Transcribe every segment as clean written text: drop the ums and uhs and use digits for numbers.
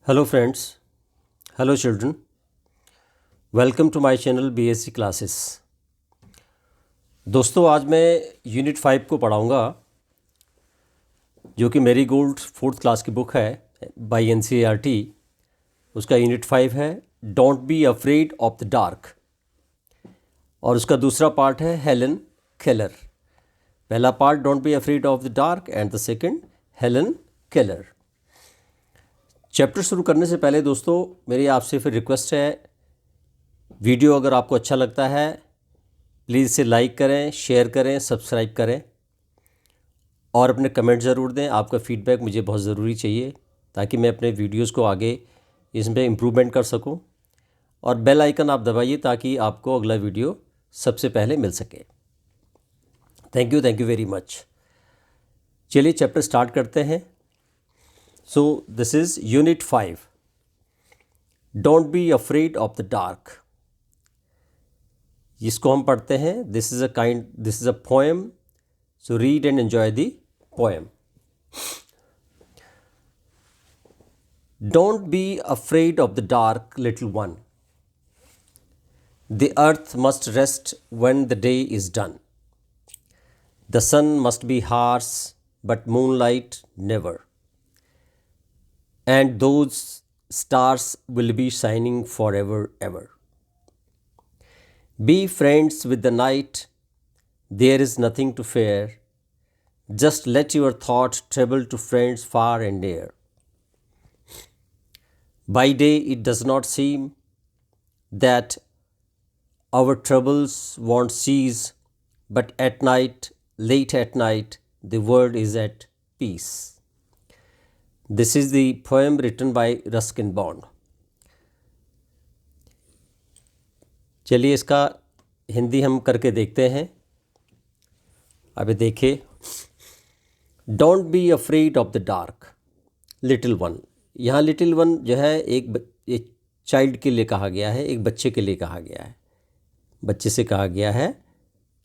Hello friends, hello children, welcome to my channel BSc classes। दोस्तों आज मैं unit 5 को पढ़ाऊँगा जो कि मेरी गोल्ड 4th क्लास की बुक है बाय NCERT। उसका यूनिट 5 है don't be afraid of the dark और उसका दूसरा पार्ट है हेलन केलर। पहला part don't be afraid of the dark and the second Helen Keller. Chapter शुरू करने से पहले दोस्तों मेरी आपसे फिर रिक्वेस्ट है, वीडियो अगर आपको अच्छा लगता है प्लीज़ इसे लाइक करें, शेयर करें, सब्सक्राइब करें और अपने कमेंट ज़रूर दें। आपका फीडबैक मुझे बहुत ज़रूरी चाहिए ताकि मैं अपने वीडियोस को आगे इसमें इम्प्रूवमेंट कर सकूं। और बेल आइकन आप दबाइए ताकि आपको अगला वीडियो सबसे पहले मिल सके। Thank you very much. चलिए चैप्टर स्टार्ट करते हैं। So this is Unit 5. Don't be afraid of the dark. इसको हम पढ़ते हैं। This is a poem. So read and enjoy the poem. Don't be afraid of the dark, little one. The earth must rest when the day is done. The sun must be harsh, but moonlight never. And those stars will be shining forever, ever. Be friends with the night, there is nothing to fear. Just let your thought travel to friends far and near. By day it does not seem that our troubles won't cease, but at night, late at night, the world is at peace. This is the poem written by Ruskin Bond. चलिए इसका हिंदी हम करके देखते हैं। अभी देखिए, don't be afraid of the dark little one. यहाँ little one जो है एक चाइल्ड के लिए कहा गया है, एक बच्चे के लिए कहा गया है। बच्चे से कहा गया है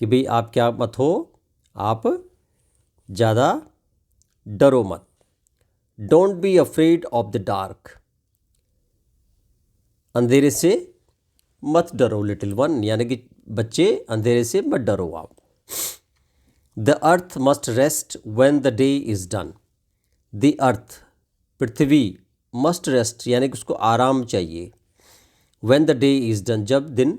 कि भाई आप क्या मत हो, आप ज़्यादा डरो मत। Don't be afraid of the dark, अंधेरे से मत डरो लिटिल वन, यानी कि बच्चे अंधेरे से मत डरो आप। The earth must rest when the day is done. The earth Prithvi must rest यानी कि उसको आराम चाहिए। When the day is done, जब दिन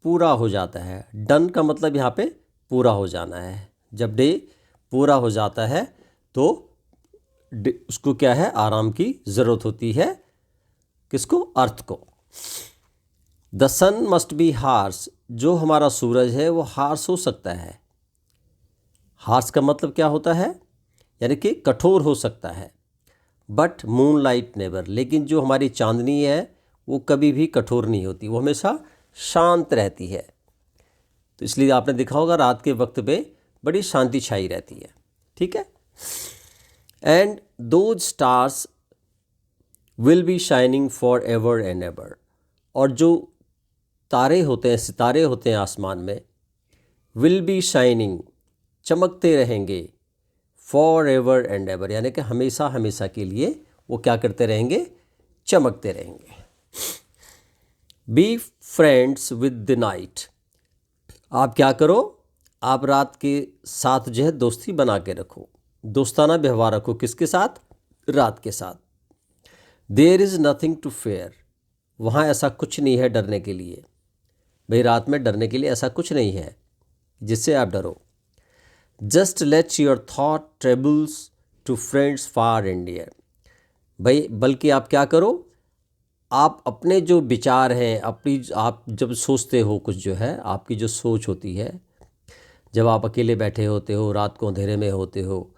पूरा हो जाता है। डन का मतलब यहाँ पे पूरा हो जाना है। जब डे पूरा हो जाता है तो उसको क्या है, आराम की ज़रूरत होती है। किसको? अर्थ को। The sun must be harsh, जो हमारा सूरज है वो हार्श हो सकता है। हार्श का मतलब क्या होता है, यानी कि कठोर हो सकता है। बट मून लाइट नेवर, लेकिन जो हमारी चांदनी है वो कभी भी कठोर नहीं होती, वो हमेशा शांत रहती है। तो इसलिए आपने देखा होगा रात के वक्त पे बड़ी शांति छाई रहती है। ठीक है। And those stars will be shining for ever and ever, और जो तारे होते हैं, सितारे होते हैं आसमान में, विल बी शाइनिंग चमकते रहेंगे, फॉर एवर एंड एवर यानी कि हमेशा हमेशा के लिए वो क्या करते रहेंगे, चमकते रहेंगे। Be friends with the night, आप क्या करो, आप रात के साथ जो है दोस्ती बना के रखो, दोस्ताना व्यवहार रखो। किसके साथ? रात के साथ। There is nothing to fear, वहाँ ऐसा कुछ नहीं है डरने के लिए। भाई रात में डरने के लिए ऐसा कुछ नहीं है जिससे आप डरो। Just let your thought travels to friends far and near, भाई बल्कि आप क्या करो, आप अपने जो विचार हैं, अपनी आप जब सोचते हो कुछ जो है, आपकी जो सोच होती है, जब आप अकेले बैठे होते हो, रात को अंधेरे में होते हो,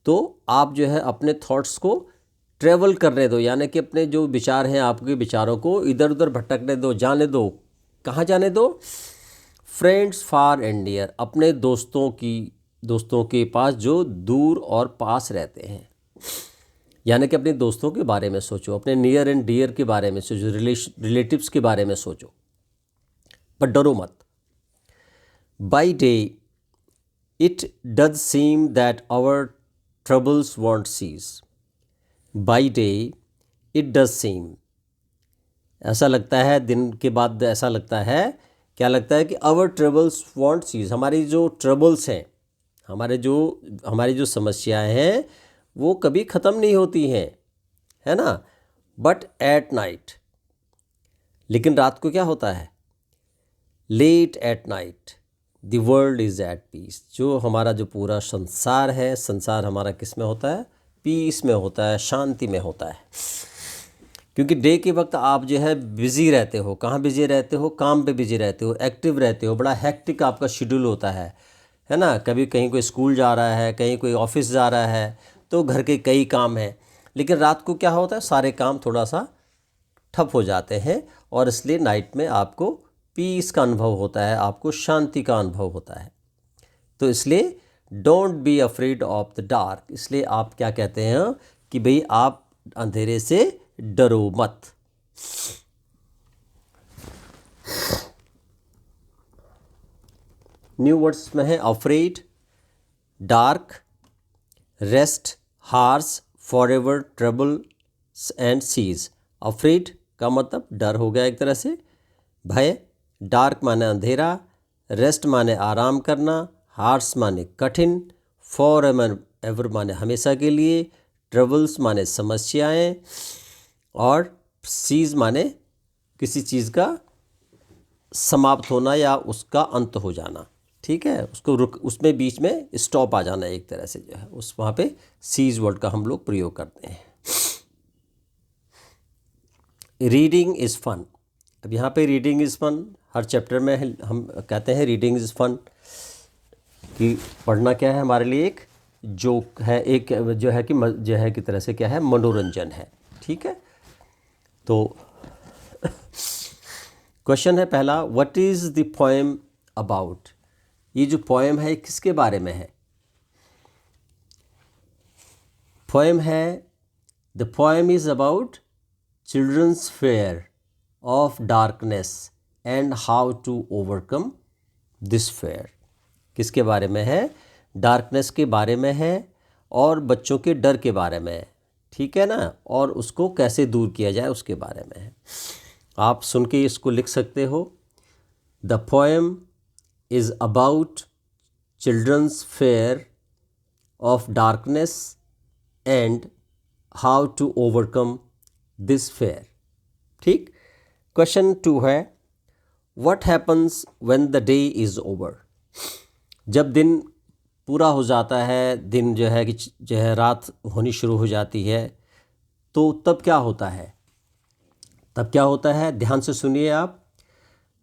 तो आप जो है अपने थॉट्स को ट्रेवल करने दो, यानी कि अपने जो विचार हैं आपके विचारों को इधर उधर भटकने दो, जाने दो। कहाँ जाने दो? फ्रेंड्स फार एंड नियर, अपने दोस्तों के पास जो दूर और पास रहते हैं। यानी कि अपने दोस्तों के बारे में सोचो, अपने नियर एंड डियर के बारे में सोचो, रिलेटिव्स के बारे में सोचो, पर डरो मत। By day it does seem that our troubles won't cease. By day it does seem, ऐसा लगता है, दिन के बाद ऐसा लगता है, क्या लगता है कि आवर ट्रबल्स वॉन्ट सीज, हमारी जो ट्रबल्स हैं, हमारी जो समस्याएं हैं वो कभी ख़त्म नहीं होती हैं, है ना। बट एट नाइट, लेकिन रात को क्या होता है, late at night the world is at peace, जो हमारा जो पूरा संसार है, संसार हमारा किस में होता है, पीस में होता है, शांति में होता है। क्योंकि डे के वक्त आप जो है बिज़ी रहते हो, कहाँ बिज़ी रहते हो, काम पे बिज़ी रहते हो, एक्टिव रहते हो, बड़ा हेक्टिक आपका शेड्यूल होता है ना। कभी कहीं कोई स्कूल जा रहा है, कहीं कोई ऑफिस जा रहा है, तो घर के कई काम हैं। लेकिन रात को क्या होता है, सारे काम थोड़ा सा ठप हो जाते हैं, और इसलिए नाइट में आपको पीस का अनुभव होता है, आपको शांति का अनुभव होता है। तो इसलिए don't be afraid of the dark, इसलिए आप क्या कहते हैं कि भाई आप अंधेरे से डरो मत। न्यू वर्ड्स में है afraid, dark, rest, harsh, forever, trouble and cease. Afraid का मतलब डर हो गया एक तरह से, भय, डार्क माने अंधेरा, रेस्ट माने आराम करना, हार्स माने कठिन, फॉर एवर माने हमेशा के लिए, ट्रबल्स माने समस्याएं, और सीज माने किसी चीज़ का समाप्त होना या उसका अंत हो जाना, ठीक है, उसको उसमें बीच में स्टॉप आ जाना, एक तरह से जो है उस वहाँ पे सीज वर्ड का हम लोग प्रयोग करते हैं। रीडिंग इज़ फन, अब यहाँ पे रीडिंग इज़ फन, हर चैप्टर में हम कहते हैं रीडिंग इज़ फन, कि पढ़ना क्या है हमारे लिए एक जोक है, एक जो है कि तरह से क्या है, मनोरंजन है, ठीक है। तो क्वेश्चन है पहला, what is the poem about, ये जो पोएम है किसके बारे में है। पोएम है, the poem is about children's fear of darkness and how to overcome this fear, किसके बारे में है, डार्कनेस के बारे में है और बच्चों के डर के बारे में है, ठीक है ना, और उसको कैसे दूर किया जाए उसके बारे में है। आप सुन के इसको लिख सकते हो, the poem is about children's fear of darkness and how to overcome this fear, ठीक। क्वेश्चन 2 है, what happens when the day is over, जब दिन पूरा हो जाता है, दिन जो है कि जो है रात होनी शुरू हो जाती है, तो तब क्या होता है, तब क्या होता है, ध्यान से सुनिए आप।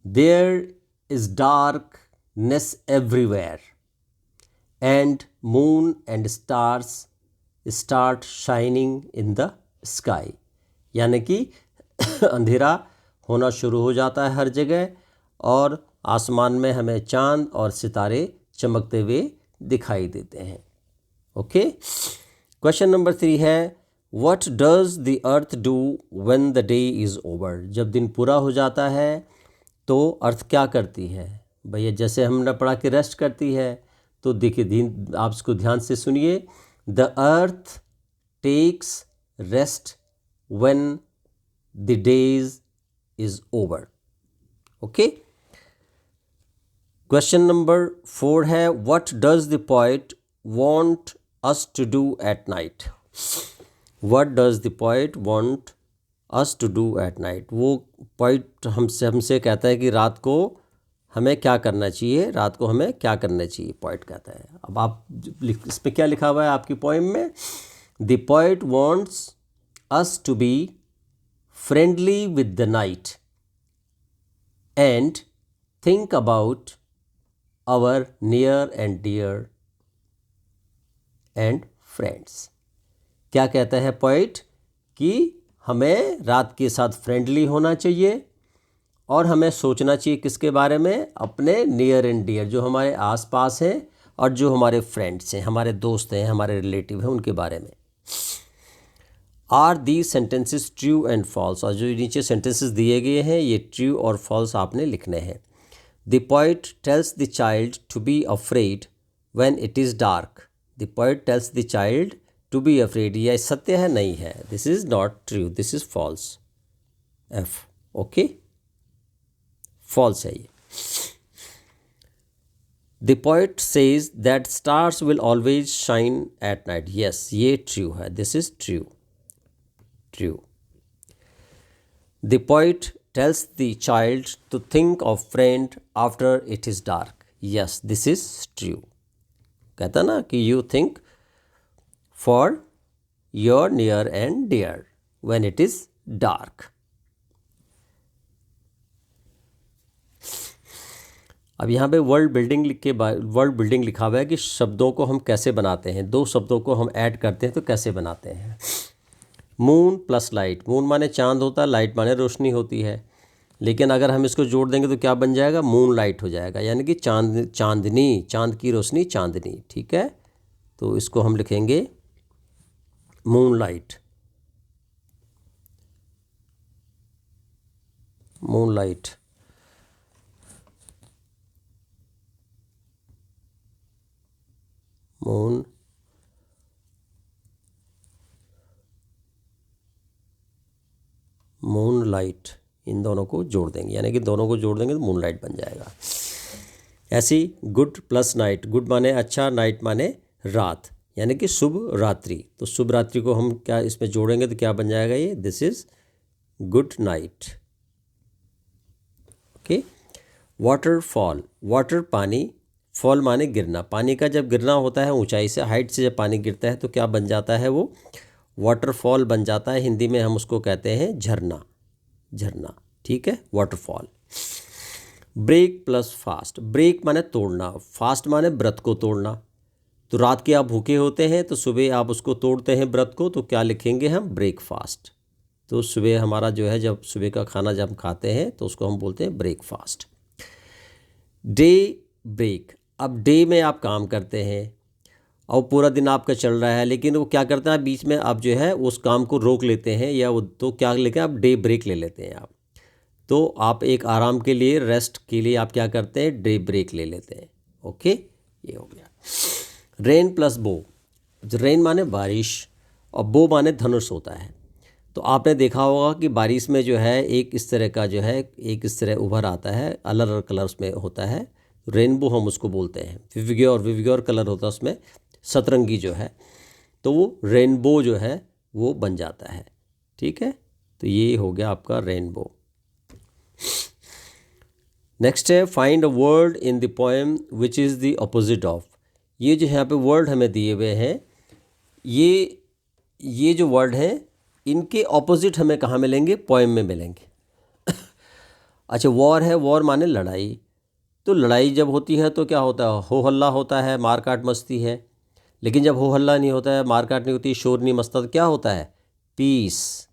There is darkness everywhere and moon and stars start shining in the sky, यानी कि अंधेरा होना शुरू हो जाता है हर जगह, और आसमान में हमें चांद और सितारे चमकते हुए दिखाई देते हैं। ओके, क्वेश्चन नंबर 3 है, what does the earth do when the day is over, जब दिन पूरा हो जाता है तो अर्थ क्या करती है। भैया जैसे हमने पढ़ा कि रेस्ट करती है, तो देखिए आप इसको ध्यान से सुनिए, the earth takes rest when the days is over. Okay, question number 4 है, what does the poet want us to do at night, what does the poet want us to do at night, वो poet हमसे कहता है कि रात को हमें क्या करना चाहिए, रात को हमें क्या करना चाहिए, पोएट कहता है। अब आप इस पर क्या लिखा हुआ है आपकी पोएम में, the poet wants us to be friendly with the night and think about our near and dear and friends। क्या कहता है पोइट कि हमें रात के साथ फ्रेंडली होना चाहिए, और हमें सोचना चाहिए किसके बारे में, अपने नियर एंड डियर, जो हमारे आसपास हैं और जो हमारे फ्रेंड्स हैं, हमारे दोस्त हैं, हमारे रिलेटिव हैं, उनके बारे में। Are the sentences true and false, और जो नीचे सेंटेंसेस दिए गए हैं ये ट्रू और फॉल्स आपने लिखने हैं। The poet tells the child to be afraid when it is dark. The poet tells the child to be afraid, यह सत्य है नहीं है, this is not true, this is false, F, okay, false है ये। The poet says that stars will always shine at night, yes ये true है, this is true, true. The poet tells the child to think of friend after it is dark, yes this is true। कहता ना कि you think for your near and dear when it is dark। अब यहाँ पे world building लिखा हुआ है कि शब्दों को हम कैसे बनाते हैं, दो शब्दों को हम ऐड करते हैं तो कैसे बनाते हैं। मून प्लस लाइट, मून माने चांद होता है, लाइट माने रोशनी होती है, लेकिन अगर हम इसको जोड़ देंगे तो क्या बन जाएगा, मून लाइट हो जाएगा, यानी कि चांदनी, चांद की रोशनी चांदनी, ठीक है। तो इसको हम लिखेंगे moon light, moon light. Moon moon light, इन दोनों को जोड़ देंगे, यानी कि दोनों को जोड़ देंगे तो मून लाइट बन जाएगा। ऐसी गुड प्लस नाइट, गुड माने अच्छा, नाइट माने रात, यानी कि शुभ रात्रि, तो शुभ रात्रि को हम क्या इसमें जोड़ेंगे तो क्या बन जाएगा ये, this is good night, okay. Waterfall, water पानी, फॉल माने गिरना, पानी का जब गिरना होता है ऊंचाई से, हाइट से जब पानी गिरता है तो क्या बन जाता है, वो वाटरफॉल बन जाता है। हिंदी में हम उसको कहते हैं झरना, झरना, ठीक है, waterfall. Break plus fast, break माने तोड़ना, फास्ट माने व्रत को तोड़ना। तो रात के आप भूखे होते हैं तो सुबह आप उसको तोड़ते हैं व्रत को, तो क्या लिखेंगे हम, ब्रेकफास्ट। तो सुबह हमारा जो है, जब सुबह का खाना जब हम खाते हैं तो उसको हम बोलते हैं ब्रेकफास्ट। डे ब्रेक, अब डे में आप काम करते हैं और पूरा दिन आपका चल रहा है, लेकिन वो क्या करता है बीच में आप जो है उस काम को रोक लेते हैं, या वो तो क्या लेके आप डे ब्रेक ले लेते हैं आप। तो आप एक आराम के लिए, रेस्ट के लिए आप क्या करते हैं, डे ब्रेक ले लेते हैं, ओके, ये हो गया। रेन प्लस बो, रेन माने बारिश और बो माने धनुष होता है। तो आपने देखा होगा कि बारिश में जो है एक इस तरह का जो है, एक इस तरह उभर आता है, अलग अलग कलर्स में होता है, रेनबो हम उसको बोलते हैं। विविग्योर कलर होता है उसमें, सतरंगी जो है, तो वो रेनबो जो है वो बन जाता है, ठीक है। तो ये हो गया आपका रेनबो। नेक्स्ट है find a word in the poem which is the opposite of. ये जो यहाँ पे वर्ड हमें दिए हुए हैं, ये जो वर्ड हैं इनके ऑपोजिट हमें कहाँ मिलेंगे, पोएम में मिलेंगे। अच्छा, वॉर है, वॉर माने लड़ाई, तो लड़ाई जब होती है तो क्या होता है, हो हल्ला होता है, मार काट मस्ती है। लेकिन जब हो हल्ला नहीं होता है, मार काट नहीं होती, शोर नहीं मचता, तो क्या होता है, पीस।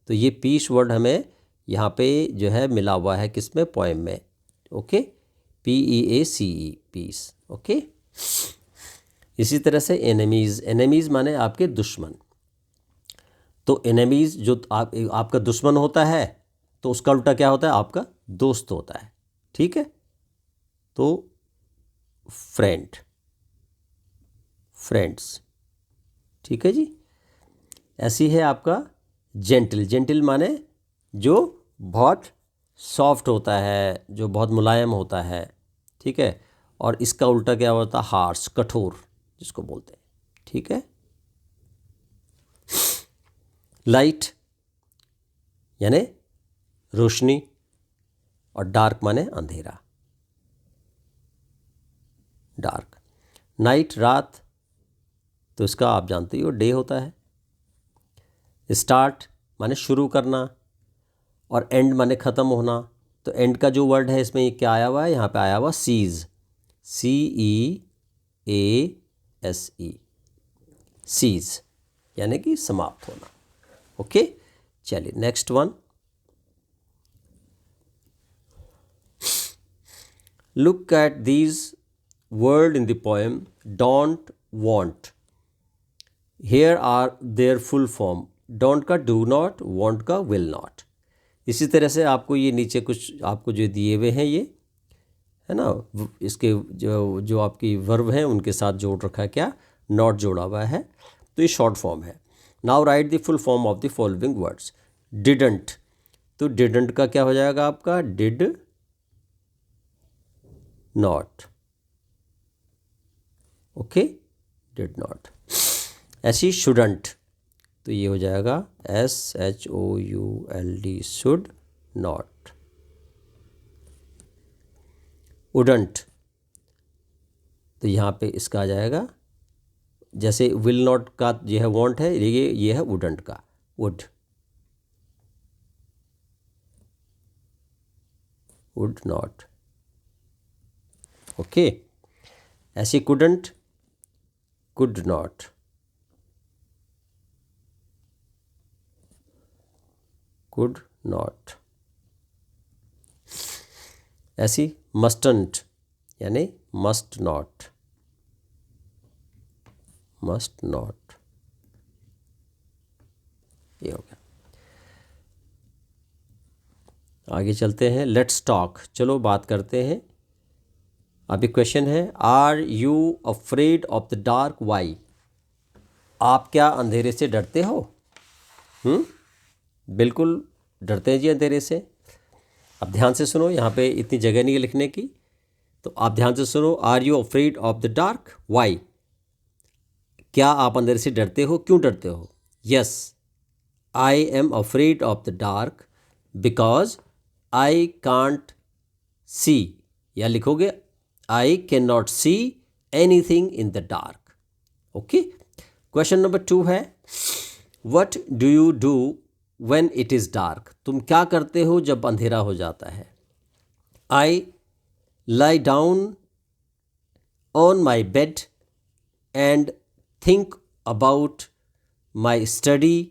तो ये पीस वर्ड हमें यहाँ पे जो है मिला हुआ है किसमें, पोएम में, ओके, PEACE, पीस, ओके। इसी तरह से एनिमीज़, एनिमीज़ माने आपके दुश्मन। तो एनिमीज़ जो आपका दुश्मन होता है तो उसका उल्टा क्या होता है, आपका दोस्त होता है, ठीक है। तो फ्रेंड, फ्रेंड्स, ठीक है जी। ऐसी है आपका जेंटल, जेंटल माने जो बहुत सॉफ्ट होता है, जो बहुत मुलायम होता है, ठीक है। और इसका उल्टा क्या होता है, हार्श, कठोर जिसको बोलते हैं, ठीक है। लाइट यानी रोशनी और डार्क माने अंधेरा, डार्क। नाइट रात, तो इसका आप जानते ही हो डे होता है। स्टार्ट माने शुरू करना और एंड माने ख़त्म होना। तो एंड का जो वर्ड है इसमें क्या आया हुआ है, यहाँ पे आया हुआ सीज, CEASE, सीज यानी कि समाप्त होना, ओके। चलिए next one, look at these word in the poem, don't won't, here are their full form, don't का डू नॉट, वॉन्ट का विल नॉट। इसी तरह से आपको ये नीचे कुछ आपको जो दिए हुए हैं ये है ना, इसके जो आपकी वर्ब हैं उनके साथ जोड़ रखा है, क्या, नॉट जोड़ा हुआ है। तो ये शॉर्ट फॉर्म है. Now right the full form of the following words. Didn't, तो डिडंट का क्या हो जाएगा आपका? Did not. Okay, did not. ऐसी शुडंट, तो ये हो जाएगा SHOULD, शुड नॉट. वुडंट, तो यहाँ पे इसका आ जाएगा, जैसे विल नॉट का ये है वॉन्ट है, ये है वुडंट का, वुड, वुड नॉट. ओके, ऐसे couldn't, could not. Could not. ऐसी मस्टंट, यानी मस्ट नॉट, मस्ट नॉट. ये हो गया. आगे चलते हैं. लेट्स टॉक, चलो बात करते हैं. अभी क्वेश्चन है, are you afraid of the dark, why? आप क्या अंधेरे से डरते हो? बिल्कुल डरते हैं जी अंधेरे से. अब ध्यान से सुनो, यहाँ पे इतनी जगह नहीं है लिखने की, तो आप ध्यान से सुनो. Are you afraid of the dark, why? क्या आप अंधेरे से डरते हो? क्यों डरते हो? Yes, I am afraid of the dark because I can't see, या लिखोगे I can not see anything in the dark. Okay. Question number 2 है, what do you do when it is dark? तुम क्या करते हो जब अंधेरा हो जाता है? I lie down on my bed and think about my study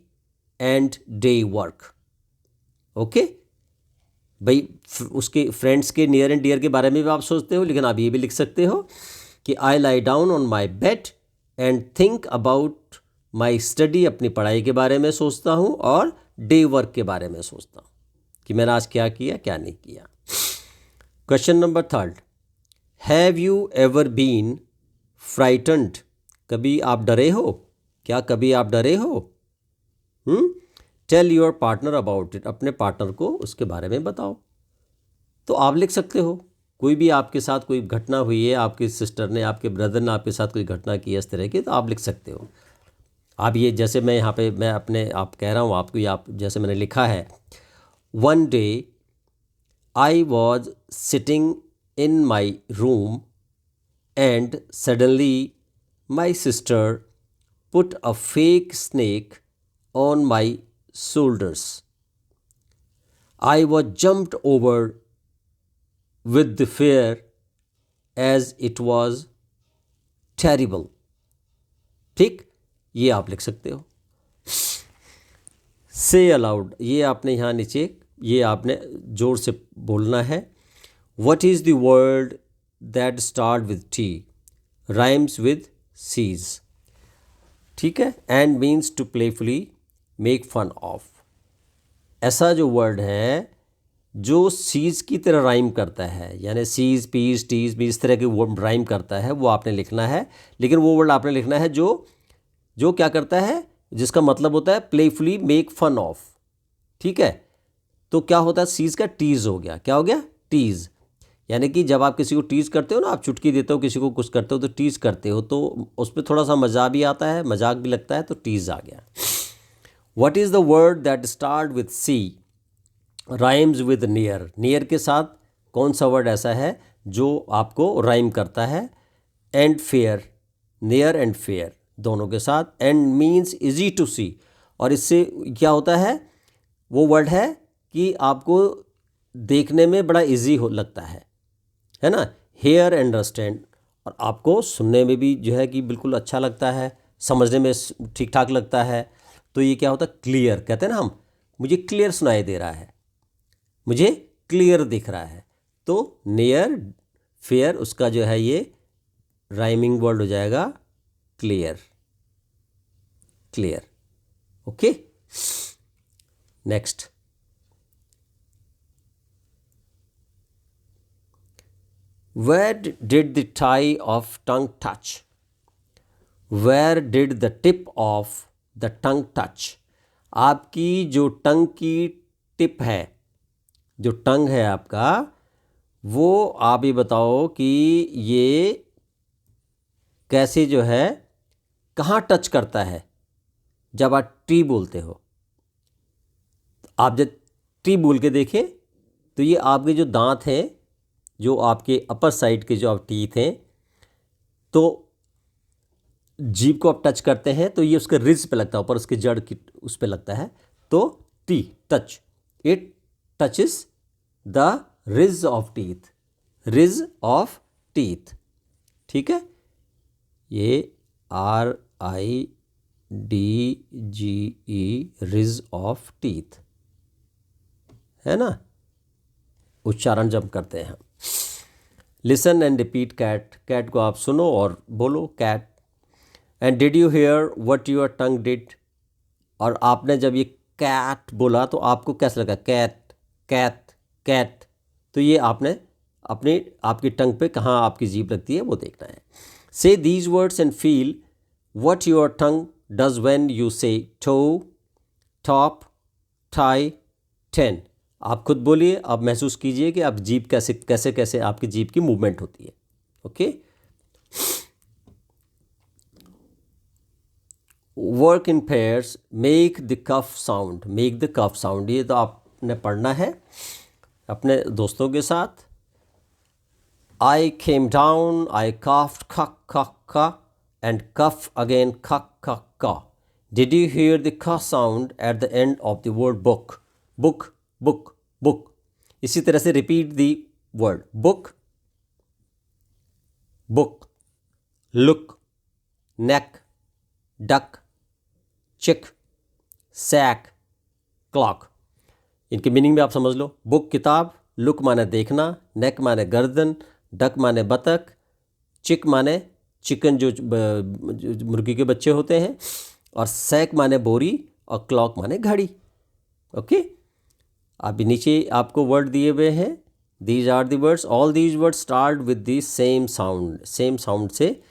and day work. Okay भाई, उसके फ्रेंड्स के नियर एंड डियर के बारे में भी आप सोचते हो, लेकिन आप ये भी लिख सकते हो कि I lie down on my bed and think about my study, अपनी पढ़ाई के बारे में सोचता हूँ, और डे वर्क के बारे में सोचता हूँ कि मैंने आज क्या किया क्या नहीं किया. Question number 3, have you ever been frightened? कभी आप डरे हो? क्या कभी आप डरे हो? Tell your partner about it, अपने पार्टनर को उसके बारे में बताओ. तो आप लिख सकते हो, कोई भी आपके साथ कोई घटना हुई है, आपकी सिस्टर ने, आपके ब्रदर ने आपके साथ कोई घटना की है इस तरह की, तो आप लिख सकते हो. आप ये, जैसे मैं यहाँ पे मैं अपने आप कह रहा हूँ आपको, आप जैसे मैंने लिखा है, one day I was sitting in my room and suddenly my sister put a fake snake on my shoulders. I was jumped over with the fear as it was terrible. ठीक, ये आप लिख सकते हो. Say aloud, ये आपने यहाँ नीचे, ये आपने जोर से बोलना है. What is the word that start with T, rhymes with sees? ठीक है. And means to playfully make fun of. ऐसा जो वर्ड है जो सीज की तरह राइम करता है, यानी सीज, पीस, टीज भी इस तरह के वर्ड राइम करता है, वो आपने लिखना है. लेकिन वो वर्ड आपने लिखना है जो क्या करता है, जिसका मतलब होता है प्लेफुली मेक फन ऑफ. ठीक है. तो क्या होता है, सीज का टीज हो गया. क्या हो गया? टीज. यानी कि जब आप किसी को टीज करते हो ना, आप चुटकी देते हो, किसी को कुछ करते हो तो टीज करते हो, तो उस पर थोड़ा सा मजा भी आता है, मजाक भी लगता है, तो टीज आ गया. What is the word that start with C, rhymes with near? near के साथ कौन सा वर्ड ऐसा है जो आपको राइम करता है? and fair, near and fair दोनों के साथ. and means easy to see, और इससे क्या होता है, वो वर्ड है कि आपको देखने में बड़ा इजी हो लगता है ना. hear and understand, और आपको सुनने में भी जो है कि बिल्कुल अच्छा लगता है, समझने में ठीक ठाक लगता है. तो ये क्या होता है, क्लियर. कहते हैं ना हम, मुझे क्लियर सुनाई दे रहा है, मुझे क्लियर दिख रहा है. तो नियर, फेयर, उसका जो है ये राइमिंग वर्ड हो जाएगा clear. Clear. Okay. Next, where did the tip of tongue touch? Where did the tip of the tongue touch. आपकी जो टंग की टिप है, जो टंग है आपका, वो आप ये बताओ कि ये कैसे जो है कहाँ टच करता है जब आप टी बोलते हो। आप जब टी बोल के देखें तो ये आपके जो दांत हैं, जो आपके अपर साइड के जो आप टीथ हैं, तो जीभ को आप टच करते हैं तो ये उसके रिज पे लगता है, ऊपर उसके जड़ की उस पे लगता है। तो T touch, it touches the ridge of teeth, ridge of teeth. ठीक है, ये RIDGE, रिज ऑफ टीथ, है ना, उच्चारण जब करते हैं। Listen and repeat cat, cat को आप सुनो और बोलो cat. And did you hear what your tongue did, और आपने जब ये कैट बोला तो आपको कैसा लगा, कैट कैट कैट, तो ये आपने अपनी आपकी टंग पे कहाँ आपकी जीभ लगती है वो देखना है। से these words and feel what your tongue does when you से टो, टॉप, टाई, टेन। आप खुद बोलिए, आप महसूस कीजिए कि आप जीभ कैसे कैसे कैसे आपकी जीभ की मूवमेंट होती है। Okay, work in pairs, make the cough sound, make the cough sound, ये तो आपने पढ़ना है अपने दोस्तों के साथ। आई केम डाउन, आई कफ्ड, खक खक का, एंड कफ अगेन, खक खक का। डिड यू हेयर द क sound at the end of the word book, book book book. इसी तरह से repeat the word book, book, look, neck, duck, चिक, सैक, क्लॉक। इनके meaning में आप समझ लो। बुक किताब, लुक माने देखना, नेक माने गर्दन, डक माने बतख, चिक माने चिकन जो मुर्गी के बच्चे होते हैं, और सैक माने बोरी, और क्लॉक माने घड़ी। ओके, अभी नीचे आपको वर्ड दिए हुए हैं। These are the words, all these words start with the same sound, same sound से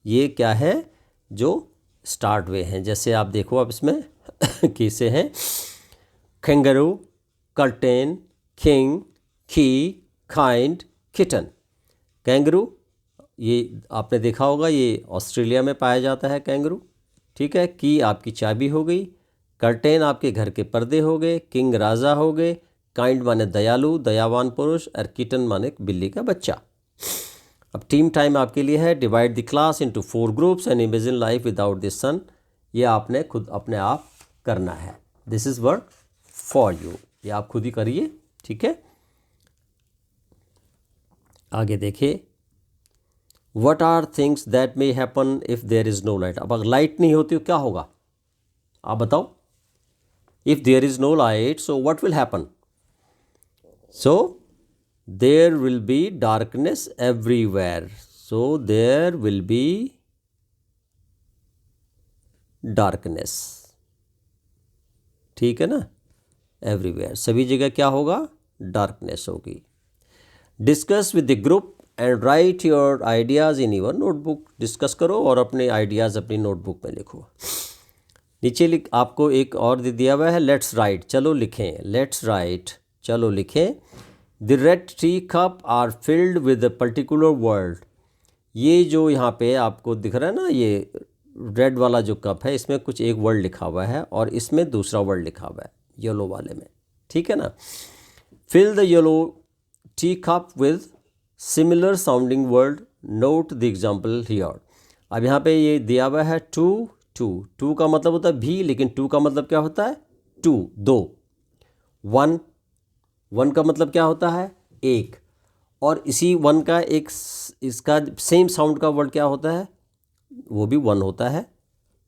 ये क्या है जो स्टार्ट हुए हैं। जैसे आप देखो, आप इसमें कैसे हैं, कैंगरू, कर्टेन, किंग, की, काइंड, किटन। कैंगरू, ये आपने देखा होगा, ये ऑस्ट्रेलिया में पाया जाता है कैंगरू। ठीक है, की आपकी चाबी हो गई, कर्टेन आपके घर के पर्दे हो गए, किंग राजा हो गए, काइंड माने दयालु, दयावान पुरुष, और किटन माने बिल्ली का बच्चा। अब टीम टाइम आपके लिए है। Divide the class into 4 groups and imagine life without the sun. ये आपने खुद अपने आप करना है। This is work for you, ये आप खुद ही करिए। ठीक है, आगे देखिए। What are things that may happen if there is no light. अब अगर लाइट नहीं होती तो क्या होगा, आप बताओ। If there is no light, so what will happen? So there will be darkness everywhere. So there will be darkness. ठीक है ना, एवरीवेयर, सभी जगह क्या होगा, डार्कनेस होगी। Discuss with the group and right your ideas in your notebook. Discuss करो और अपने आइडियाज़ अपनी नोटबुक में लिखो। नीचे आपको एक और दिया हुआ है, लेट्स राइट, चलो लिखें, लेट्स राइट, चलो लिखें। The red tea cup are filled with a particular word. ये जो यहाँ पे आपको दिख रहा है ना, ये रेड वाला जो कप है, इसमें कुछ एक वर्ड लिखा हुआ है और इसमें दूसरा वर्ड लिखा हुआ है येलो वाले में। ठीक है ना, fill the yellow tea cup with similar sounding word, note the example here. अब यहाँ पे ये दिया हुआ है टू, टू, टू का मतलब होता है भी, लेकिन टू का मतलब क्या होता है, टू, दो। वन, वन का मतलब क्या होता है, एक। और इसी वन का एक इसका सेम साउंड का वर्ड क्या होता है, वो भी वन होता है।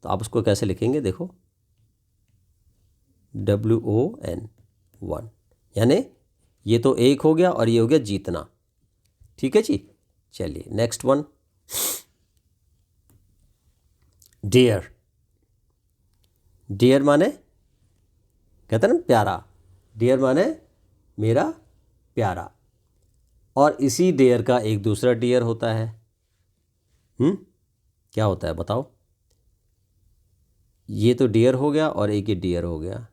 तो आप उसको कैसे लिखेंगे, देखो, WON, वन, यानी ये तो एक हो गया और ये हो गया जीतना। ठीक है जी, चलिए नेक्स्ट वन, डियर। डियर माने कहते हैं ना प्यारा, डियर माने मेरा प्यारा। और इसी डियर का एक दूसरा डियर होता है। क्या होता है बताओ, ये तो डियर हो गया और एक ये डियर हो गया।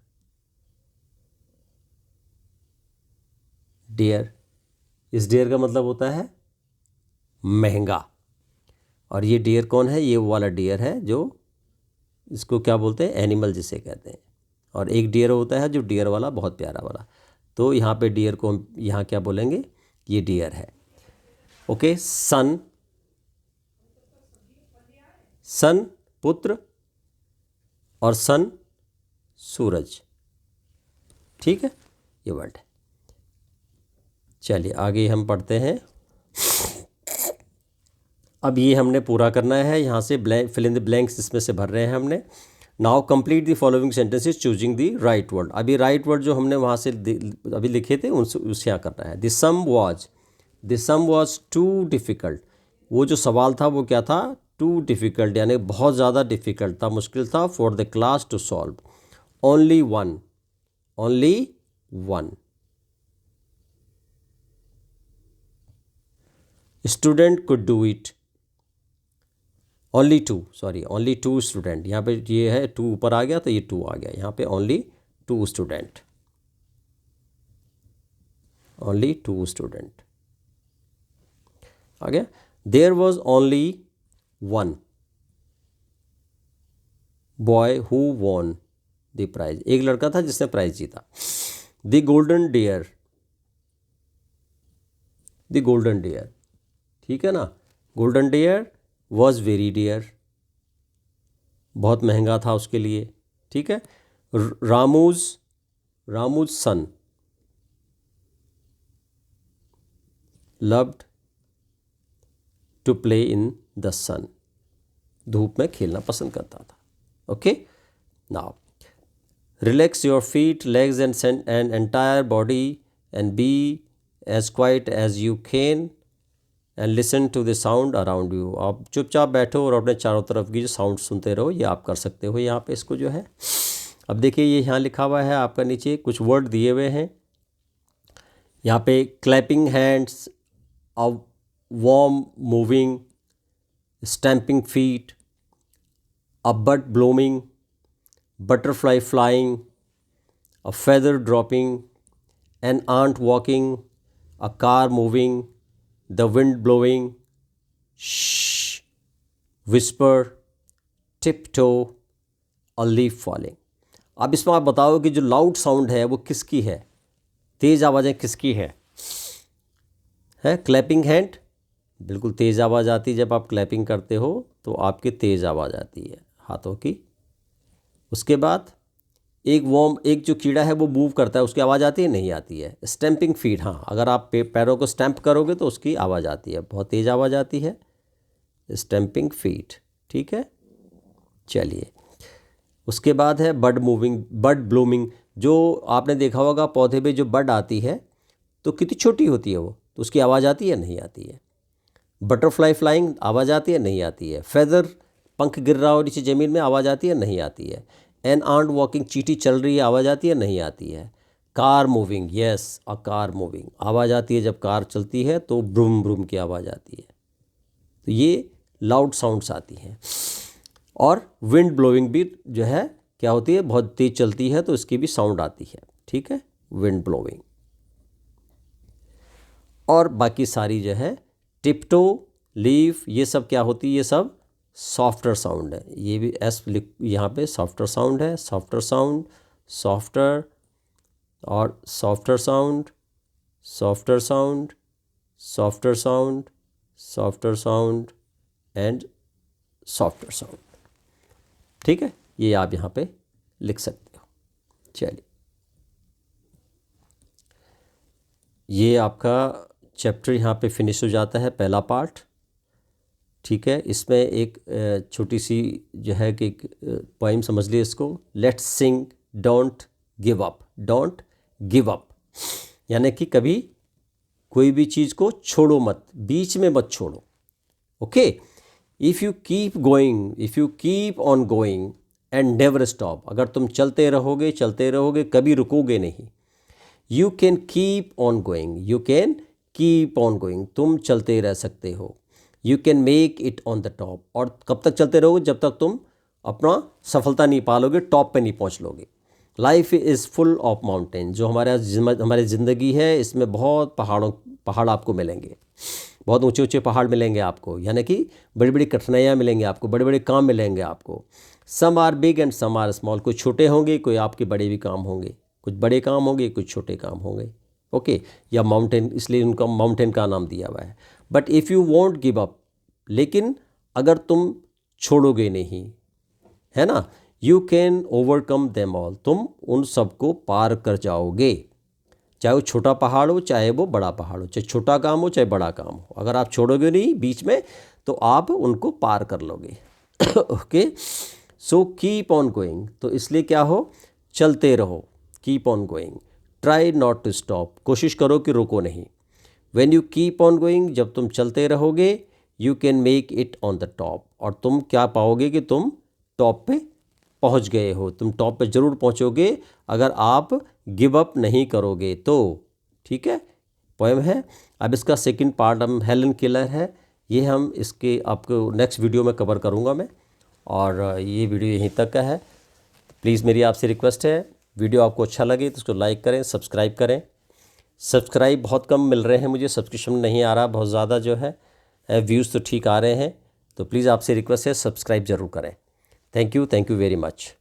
डियर, इस डियर का मतलब होता है महंगा। और ये डियर कौन है? ये वो वाला डियर है जो, इसको क्या बोलते हैं? एनिमल जिसे कहते हैं। और एक डियर होता है जो डियर वाला, बहुत प्यारा वाला। तो यहाँ पे डियर को हम यहाँ क्या बोलेंगे? ये डियर है। ओके, सन, सन पुत्र, और सन सूरज। ठीक है, ये वर्ड है। चलिए आगे हम पढ़ते हैं। अब ये हमने पूरा करना है, यहाँ से blank, fill in the blanks इसमें से भर रहे हैं हमने। Now complete the following sentences choosing the right word. अभी राइट वर्ड जो हमने वहाँ से अभी लिखे थे उससे यहाँ करना है। The sum was too difficult. वो जो सवाल था वो क्या था? टू डिफ़िकल्ट, यानी बहुत ज़्यादा डिफ़िकल्ट था, मुश्किल था। For the class to solve. Only one student could do it. Only two student. यहाँ पे ये है टू ऊपर आ गया तो ये टू आ गया, यहाँ पे ओनली टू स्टूडेंट आ गया। There was only one boy who won the prize. एक लड़का था जिसने प्राइज जीता। द गोल्डन डियर, ठीक है ना। Golden dear was very dear, बहुत महंगा था उसके लिए। ठीक है। Ramu's son loved to play in the sun, धूप में खेलना पसंद करता था। Okay, now relax your feet, legs and entire body and be as quite as you can and listen to the sound around you. आप चुपचाप बैठो और अपने चारों तरफ की जो साउंड सुनते रहो। ये आप कर सकते हो यहाँ पे इसको जो है। अब देखिए ये यहाँ लिखा हुआ है आपका, नीचे कुछ वर्ड दिए हुए हैं यहाँ पे। Clapping hands, a worm moving, stamping feet, a bud blooming, butterfly flying, a feather dropping, an ant walking, a car moving, the wind blowing, shh, whisper, tiptoe, a leaf falling। अब इसमें आप बताओ कि जो लाउड साउंड है वो किसकी है? तेज़ आवाज़ें किसकी है क्लैपिंग हैंड, बिल्कुल तेज़ आवाज़ आती है जब आप क्लैपिंग करते हो तो आपकी तेज़ आवाज़ आती है हाथों की। उसके बाद एक जो कीड़ा है वो मूव करता है, उसकी आवाज़ आती है? नहीं आती है। स्टैम्पिंग फीट, हाँ, अगर आप पैरों को स्टैम्प करोगे तो उसकी आवाज़ आती है, बहुत तेज़ आवाज़ आती है, स्टैम्पिंग फीट। ठीक है, चलिए उसके बाद है बड ब्लूमिंग। जो आपने देखा होगा पौधे में जो बड आती है तो कितनी छोटी होती है वो, तो उसकी आवाज़ आती है? नहीं आती है। बटरफ्लाई फ्लाइंग, आवाज़ आती है? नहीं आती है। फेदर, पंख गिर रहा हो नीचे ज़मीन में, आवाज़ आती है? नहीं आती है। एन आंट वॉकिंग, चींटी चल रही है, आवाज़ आती है? नहीं आती है। Car moving, yes, a car moving, आवाज़ आती है जब कार चलती है तो ब्रूम ब्रूम की आवाज़ आती है। तो ये लाउड साउंड्स आती हैं। और विंड ब्लोइंग भी जो है क्या होती है? बहुत तेज़ चलती है तो इसकी भी साउंड आती है। ठीक है, विंड ब्लोइंग। और बाकी सारी जो है टिप्टो, लीफ, ये सब क्या होती है? ये सब सॉफ्टर साउंड है। ये भी एस यहाँ पे सॉफ्टर साउंड है, सॉफ्टर साउंड, सॉफ्टर, और softer sound, softer sound, softer sound, softer sound and softer sound. ठीक है, ये आप यहाँ पे लिख सकते हो। चलिए ये आपका चैप्टर यहाँ पे फिनिश हो जाता है, पहला पार्ट। ठीक है, इसमें एक छोटी सी जो है कि पोइम समझ लिए इसको। Let's Singh don't give up, यानी कि कभी कोई भी चीज़ को छोड़ो मत, बीच में मत छोड़ो। Okay, if you keep on going and never stop, अगर तुम चलते रहोगे कभी रुकोगे नहीं। You can keep on going, तुम चलते रह सकते हो। You can make it on the top, और कब तक चलते रहोगे? जब तक तुम अपना सफलता नहीं पालोगे, टॉप पे नहीं पहुंच लोगे। Life is full of mountain. जो हमारी ज़िंदगी है इसमें बहुत पहाड़ आपको मिलेंगे, बहुत ऊंचे ऊंचे पहाड़ मिलेंगे आपको, यानी कि बड़ी बड़ी कठिनाइयाँ मिलेंगे आपको, बड़े बड़े काम मिलेंगे आपको। Some are big and some are small. कुछ छोटे होंगे, कोई आपके बड़े भी काम होंगे, कुछ बड़े काम होंगे, कुछ छोटे काम होंगे। ओके, या माउंटेन, इसलिए उनका माउंटेन का नाम दिया हुआ है। But if you want give up, लेकिन अगर तुम छोड़ोगे नहीं, है ना, you can overcome them all. तुम उन सबको पार कर जाओगे, चाहे वो छोटा पहाड़ हो, चाहे वो बड़ा पहाड़ हो, चाहे छोटा काम हो, चाहे बड़ा काम हो। अगर आप छोड़ोगे नहीं बीच में तो आप उनको पार कर लोगे। Okay, so keep on going. तो इसलिए क्या हो, चलते रहो, keep on going. Try not to stop, कोशिश करो कि रुको नहीं। When you keep on going, जब तुम चलते रहोगे, you can make it on the top. और तुम क्या पाओगे कि तुम टॉप पे पहुंच गए हो। तुम टॉप पे ज़रूर पहुंचोगे अगर आप गिव अप नहीं करोगे तो। ठीक है, पोएम है। अब इसका सेकंड पार्ट हम हेलन केलर है, ये हम इसके आपको नेक्स्ट वीडियो में कवर करूँगा मैं। और ये वीडियो यहीं तक का है। प्लीज़ मेरी आपसे रिक्वेस्ट है, वीडियो आपको अच्छा लगे तो उसको लाइक करें, सब्सक्राइब करें। सब्सक्राइब बहुत कम मिल रहे हैं मुझे, सब्सक्रिप्शन नहीं आ रहा बहुत ज़्यादा जो है, व्यूज़ तो ठीक आ रहे हैं। तो प्लीज़ आपसे रिक्वेस्ट है, सब्सक्राइब ज़रूर करें। Thank you very much.